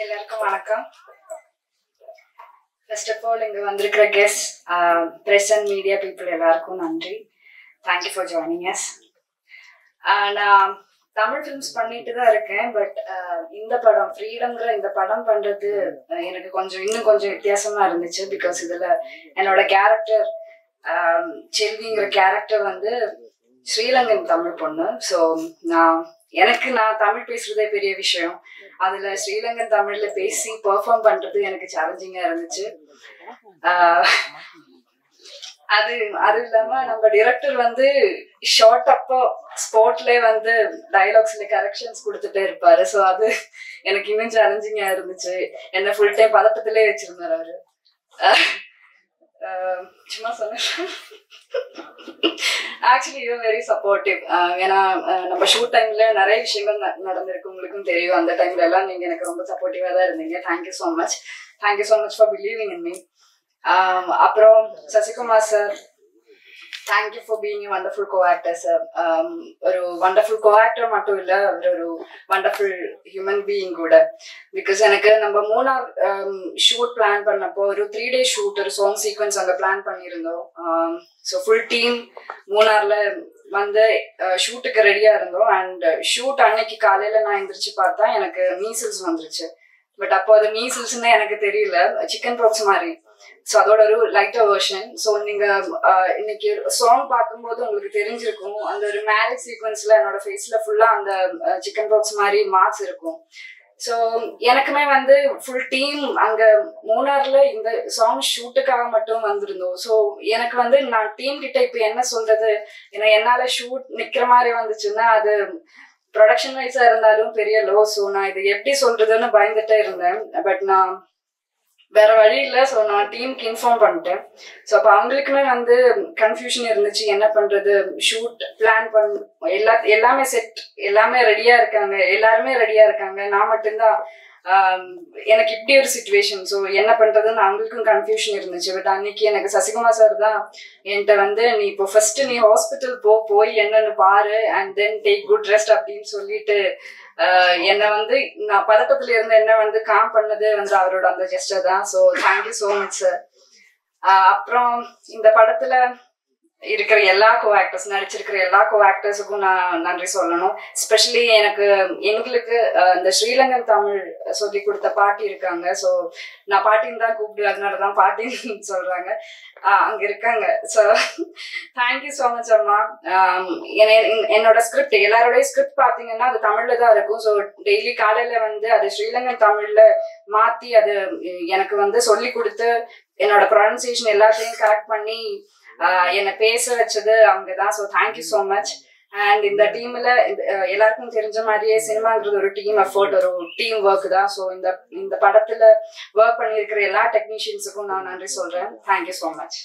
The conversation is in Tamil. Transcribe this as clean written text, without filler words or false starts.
எல்லாருக்கும் வணக்கம். ஃபர்ஸ்ட் ஆஃப் ஆல் இங்கே வந்திருக்கிற guest press and media people எல்லாருக்கும் நன்றி. Thank you for joining us. நான் தமிழ் ஃபிலிம்ஸ் பண்ணிட்டு தான் இருக்கேன். பட் இந்த படம் ஃப்ரீடம்ங்கிற இந்த படம் பண்ணுறது எனக்கு இன்னும் கொஞ்சம் வித்தியாசமாக இருந்துச்சு. பிகாஸ் இதில் என்னோட கேரக்டர் செல்விங்கிற கேரக்டர் வந்து ஸ்ரீலங்கன் தமிழ் பொண்ணு. ஸோ நான் தமிழ் பேசுறதே பெரிய விஷயம். அதுல ஸ்ரீலங்கன் தமிழ்ல பேசி பெர்ஃபார்ம் பண்றது எனக்கு சேலஞ்சிங்கா இருந்துச்சு. அது இல்லாம நம்ம டிரெக்டர் வந்து ஷார்ட் அப்போ ஸ்பாட்ல வந்து டைலாக்ஸ்ல கரெக்ஷன்ஸ் கொடுத்துட்டே இருப்பாரு. ஸோ அது எனக்கு இன்னும் சேலஞ்சிங்கா இருந்துச்சு. என்ன ஃபுல் டைம் பதட்டத்திலே வச்சிருந்தாரு அவரு. சும்மா சொன்னேன். Actually you very supportive. ஏன்னா நம்ம ஷூட் டைம்ல நிறைய விஷயங்கள் நடந்திருக்கு, உங்களுக்கும் தெரியும். அந்த டைம்ல எல்லாம் நீங்க எனக்கு ரொம்ப சப்போர்ட்டிவா தான் இருந்தீங்க. Thank you so much. Thank you so much for believing in me. அப்புறம் Sasikumar sir, thank you for being a wonderful co actor sir. ஒரு வண்டர்ஃபுல் கோ ஆக்டர் மட்டும் இல்லை, அவர் ஒரு வண்டர்ஃபுல் ஹியூமன் பீயிங் கூட. பிகாஸ் எனக்கு நம்ம மூணார் ஷூட் பிளான் பண்ணப்போ ஒரு 3 day ஷூட், ஒரு சாங் சீக்வன்ஸ் அங்கே பிளான் பண்ணியிருந்தோம். ஸோ ஃபுல் டீம் மூணார்ல வந்து ஷூட்டுக்கு ரெடியா இருந்தோம். அண்ட் ஷூட் அன்னைக்கு காலையில நான் எந்திரிச்சு பார்த்தா எனக்கு மீசில்ஸ் வந்துருச்சு. பட் அப்போ அது மீசில்ஸ்ன்னு எனக்கு தெரியல, சிக்கன் பாக்ஸ் மாதிரி. ஸோ அதோட ஒரு லைட்டர் வெர்ஷன். ஸோ நீங்க இன்னைக்கு சாங் பார்க்கும்போது உங்களுக்கு தெரிஞ்சிருக்கும், அந்த ஒரு மேரேஜ் சீக்வன்ஸ்ல என்னோட ஃபேஸ்ல ஃபுல்லா அந்த சிக்கன் பாக்ஸ் மாதிரி மார்க்ஸ் இருக்கும். ஸோ எனக்குமே வந்து ஃபுல் டீம் அங்க மூணார்ல இந்த சாங் ஷூட்டுக்காக மட்டும் வந்திருந்தோம். ஸோ எனக்கு வந்து நான் டீம் கிட்ட இப்போ என்ன சொல்றது, ஏன்னா என்னால ஷூட் நிக்கிற மாதிரி வந்துச்சுன்னா அது ப்ரொடக்ஷன் வைஸா இருந்தாலும் பெரிய லோ. ஸோ நான் இது எப்படி சொல்றதுன்னு பயந்துட்டே இருந்தேன். பட் நான் வேற வழி இல்லை. ஸோ நான் டீமுக்கு இன்ஃபார்ம் பண்ணிட்டேன். ஸோ அப்போ அவங்களுக்குமே வந்து கன்ஃபியூஷன் இருந்துச்சு, என்ன பண்றது. ஷூட் பிளான் எல்லாமே செட், எல்லாமே ரெடியா இருக்காங்க, எல்லாருமே ரெடியா இருக்காங்க. நான் மட்டும்தான் எனக்கு இப்படி ஒரு சிச்சுவேஷன். ஸோ என்ன பண்றதுன்னு அவங்களுக்கும் கன்ஃபியூஷன் இருந்துச்சு. பட் அன்னைக்கு எனக்கு சசிகுமார் சார் தான் என்கிட்ட வந்து, நீ இப்போ ஃபர்ஸ்ட் நீ ஹாஸ்பிட்டல் போய் என்னன்னு பாரு and then take good rest அப்படின்னு சொல்லிட்டு என்னை வந்து நான் பதட்டத்துல இருந்து என்ன வந்து காம் பண்ணது வந்து அவரோட அந்த ஜெஸ்டர் தான். So thank you so much sir. அப்புறம் இந்த படத்துல இருக்கிற எல்லா கோ ஆக்டர்ஸ், நடிச்சிருக்கிற எல்லா கோ ஆக்டர்ஸுக்கும் நான் நன்றி சொல்லணும். ஸ்பெஷலி எங்களுக்கு இந்த ஸ்ரீலங்கன் தமிழ் சொல்லி கொடுத்த பாட்டி இருக்காங்க. ஸோ நான் பாட்டின்னு தான் கூப்பிடு, அதனாலதான் பாட்டின்னு சொல்றாங்க, அங்க இருக்காங்க. ஸோ தேங்க்யூ ஸோ மச் அம்மா. என்னோட ஸ்கிரிப்ட், எல்லாரோடைய ஸ்கிரிப்ட் பாத்தீங்கன்னா அது தமிழ்ல தான் இருக்கும். ஸோ டெய்லி காலையில வந்து அது ஸ்ரீலங்கன் தமிழ்ல மாத்தி அது எனக்கு வந்து சொல்லி கொடுத்து என்னோட ப்ரொனன்சியேஷன் எல்லாத்தையும் கரெக்ட் பண்ணி என்னை பேச வச்சது அவங்கதான். So thank you so much. And இந்த டீம்ல எல்லாருக்கும் தெரிஞ்ச மாதிரியே சினிமாங்கிறது ஒரு டீம் எஃபர்ட், ஒரு டீம் ஒர்க் தான். ஸோ இந்த படத்துல ஒர்க் பண்ணியிருக்கிற எல்லா டெக்னீஷியன்ஸுக்கும் நான் நன்றி சொல்றேன். Thank you so much.